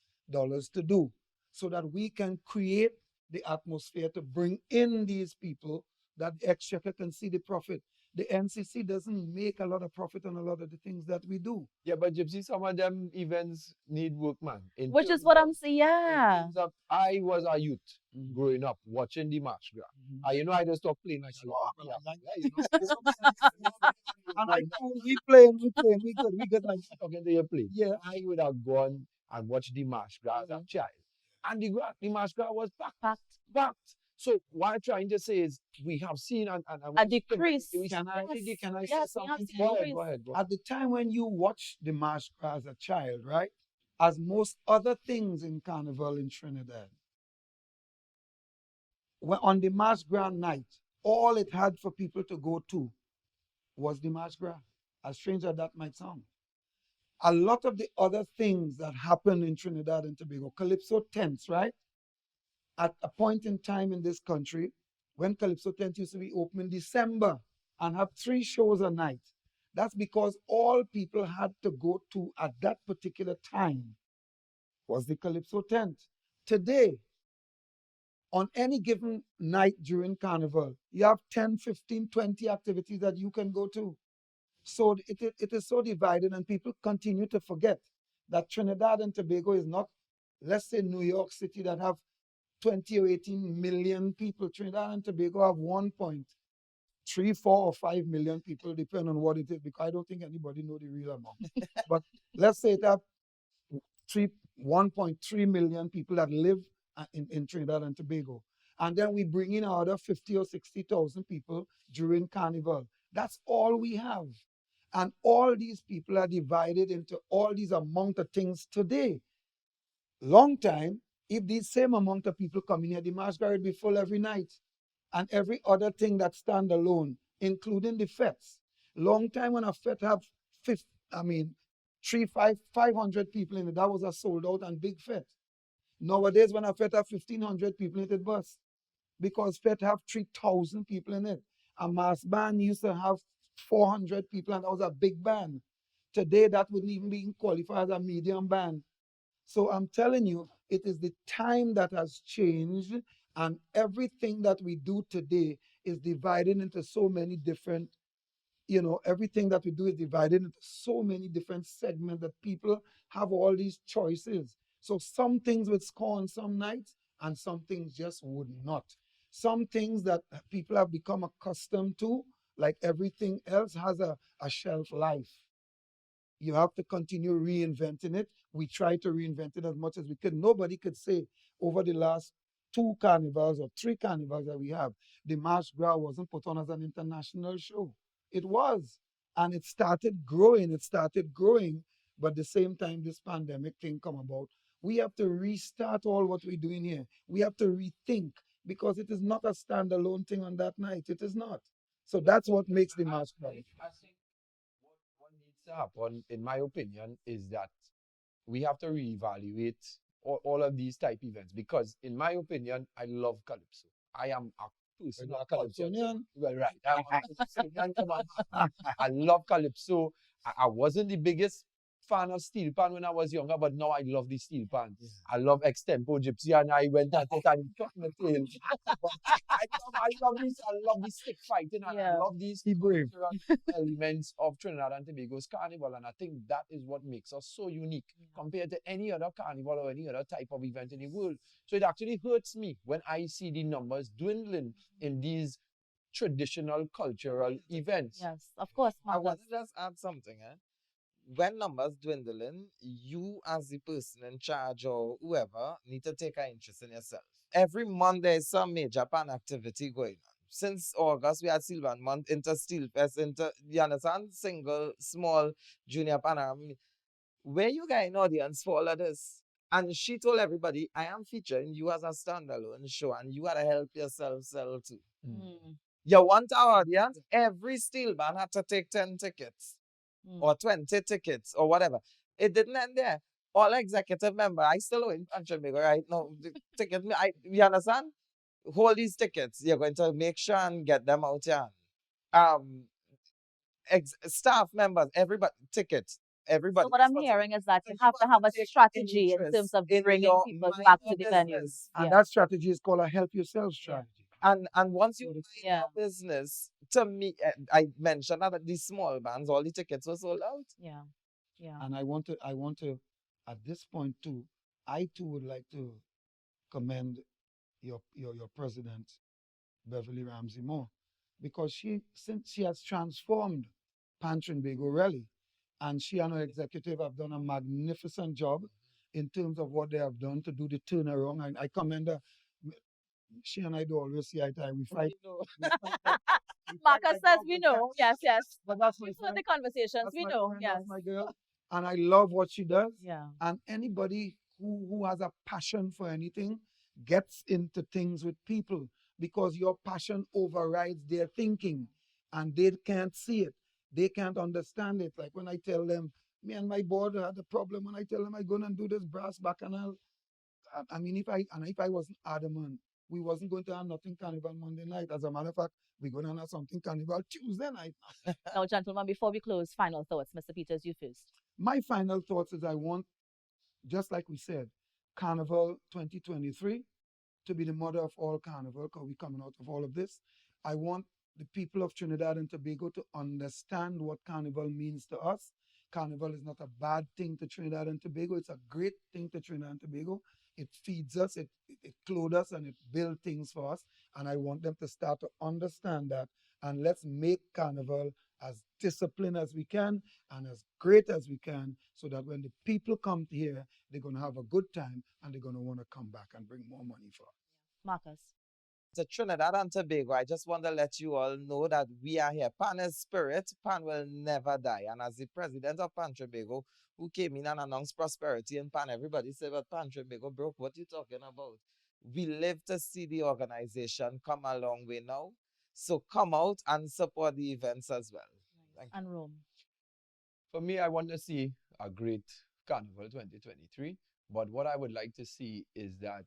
to do, so that we can create the atmosphere to bring in these people that the exchequer can see the profit. The NCC doesn't make a lot of profit on a lot of the things that we do. Yeah, but Gypsy, some of them events need work, man. Which is what I'm saying, yeah. I was a youth growing up watching the March Gras. I just stop playing like we playing, we good like talking to your play. Yeah. I would have gone and watched the March Gras as a child. And the March Gras was packed. So what I'm trying to say is we have seen a decrease. Can I say Yes, something? Go ahead. At the time when you watch the March Gras as a child, right? As most other things in Carnival in Trinidad, on the March Gras night, all it had for people to go to was the March Gras. As strange as that might sound. A lot of the other things that happen in Trinidad and Tobago, Calypso tents, right? At a point in time in this country, when Calypso tent used to be open in December and have 3 shows a night, that's because all people had to go to at that particular time was the Calypso tent. Today, on any given night during Carnival, you have 10, 15, 20 activities that you can go to. So it is so divided, and people continue to forget that Trinidad and Tobago is not, let's say, New York City that have 20 or 18 million people. Trinidad and Tobago have 1.3, 4, or 5 million people, depending on what it is, because I don't think anybody know the real amount. But let's say it have 1.3 million people that live in Trinidad and Tobago. And then we bring in another 50 or 60,000 people during Carnival. That's all we have. And all these people are divided into all these amount of things today. Long time, if these same amount of people come in here, the March Gras will be full every night. And every other thing that stand alone, including the fetes. Long time when a fete have 500 people in it, that was a sold out and big fete. Nowadays, when a fete have 1,500 people in it, bus. Because fete have 3,000 people in it. A mass band used to have 400 people, and that was a big band. Today, that wouldn't even be qualified as a medium band. So I'm telling you, it is the time that has changed, and everything that we do today is divided into so many different, everything that we do is divided into so many different segments that people have all these choices. So some things would score on some nights, and some things just would not. Some things that people have become accustomed to, like everything else, has a shelf life. You have to continue reinventing it. We try to reinvent it as much as we could. Nobody could say over the last 2 carnivals or 3 carnivals that we have, the March Gras wasn't put on as an international show. It was. And it started growing. It started growing. But at the same time, this pandemic thing come about. We have to restart all what we're doing here. We have to rethink because it is not a standalone thing on that night. It is not. So that's what makes the March Gras. I think what needs to happen, in my opinion, is that we have to reevaluate all of these type events because, in my opinion, I love Calypso. I am a person You're of a culture. Calypsonian? Well, right. I'm a Calypsonian, come on. I love Calypso. I wasn't the biggest fan of steel pan when I was younger, but now I love the steel pan. I love extempo gypsy, and I went at it and cut my tail. But I love the stick fighting, and I Yeah. love these Be brave. cultural elements of Trinidad and Tobago's carnival, and I think that is what makes us so unique compared to any other carnival or any other type of event in the world. So it actually hurts me when I see the numbers dwindling in these traditional cultural events. Yes, of course, I Marcus. want to just add something. When numbers dwindling, you as the person in charge or whoever need to take an interest in yourself. Every month there is some major pan activity going on. Since August, we had Silver Month, into Steel Fest, into, you understand, single, small, junior panorama. Where you got an audience for all of this? And she told everybody, I am featuring you as a standalone show and you gotta help yourself sell too. Mm, You want our audience? Every steel band had to take 10 tickets mm. or 20 tickets or whatever. It didn't end there. All executive member, I still owe in Pancho right now. The ticket, you understand? Hold these tickets. You're going to make sure and get them out here. Staff members, everybody, tickets, everybody. So what I'm Sponsor. hearing is that So you you have to have a take strategy in interest terms of in bringing your people minor back to the venues. business. And Yeah. that strategy is called a help yourself strategy. And once you mind Yeah. your business, to me, I mentioned that these small bands, all the tickets were sold out. Yeah. Yeah. And I want to, at this point too, I too would like to commend your president, Beverly Ramsey Moore, because since she has transformed Pantry and Bagel Rally, and she and her executive have done a magnificent job in terms of what they have done to do the turnaround. And I commend her. She and I do always see eye to eye. We fight. You know, We fight like, Marcus like says dogs we and know. cats. Yes, yes. But that's my We've heard friend. the conversations. That's We my know. friend. Yes. That's my girl. And I love what she does. Yeah. And anybody who has a passion for anything gets into things with people because your passion overrides their thinking and they can't see it. They can't understand it. Like when I tell them, me and my board had a problem, and I tell them I'm going to do this brass bacchanal. I mean, if I wasn't adamant, we wasn't going to have nothing Carnival Monday night. As a matter of fact, we're going to have something Carnival Tuesday night. Now, gentlemen, before we close, final thoughts. Mr. Peters, you first. My final thoughts is I want, just like we said, Carnival 2023 to be the mother of all carnival because we're coming out of all of this. I want the people of Trinidad and Tobago to understand what carnival means to us. Carnival is not a bad thing to Trinidad and Tobago. It's a great thing to Trinidad and Tobago. It feeds us, it clothes us, and it builds things for us. And I want them to start to understand that. And let's make carnival as disciplined as we can and as great as we can so that when the people come here, they're going to have a good time and they're going to want to come back and bring more money for us. Marcus. to Trinidad and Tobago, I just want to let you all know that we are here. Pan is spirit. Pan will never die. And as the president of Pan Tobago, who came in and announced prosperity in Pan, everybody said, but Pan Tobago broke. What you talking about? We live to see the organization come a long way now. So come out and support the events as well. Thank you. And Rome. For me, I want to see a great Carnival 2023. But what I would like to see is that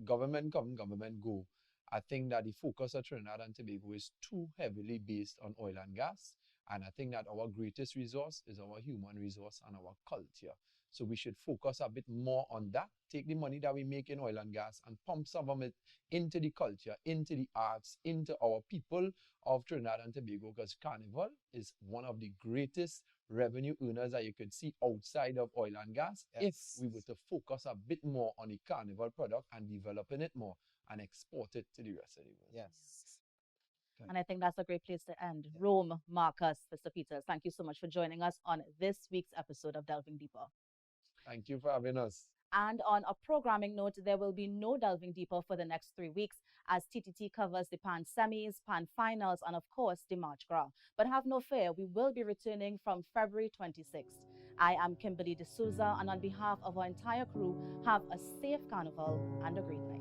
government come, government go. I think that the focus of Trinidad and Tobago is too heavily based on oil and gas. And I think that our greatest resource is our human resource and our culture. So we should focus a bit more on that. Take the money that we make in oil and gas and pump some of it into the culture, into the arts, into our people of Trinidad and Tobago, because Carnival is one of the greatest revenue earners that you could see outside of oil and gas if we were to focus a bit more on the Carnival product and developing it more. and export it to the rest of the world. Yes. And I think that's a great place to end. Rome, Marcus, Mr. Peters, thank you so much for joining us on this week's episode of Delving Deeper. Thank you for having us. And on a programming note, there will be no Delving Deeper for the next 3 weeks as TTT covers the Pan semis, Pan finals, and of course, the March Gras. But have no fear, we will be returning from February 26th. I am Kimberly D'Souza, and on behalf of our entire crew, have a safe carnival and a great night.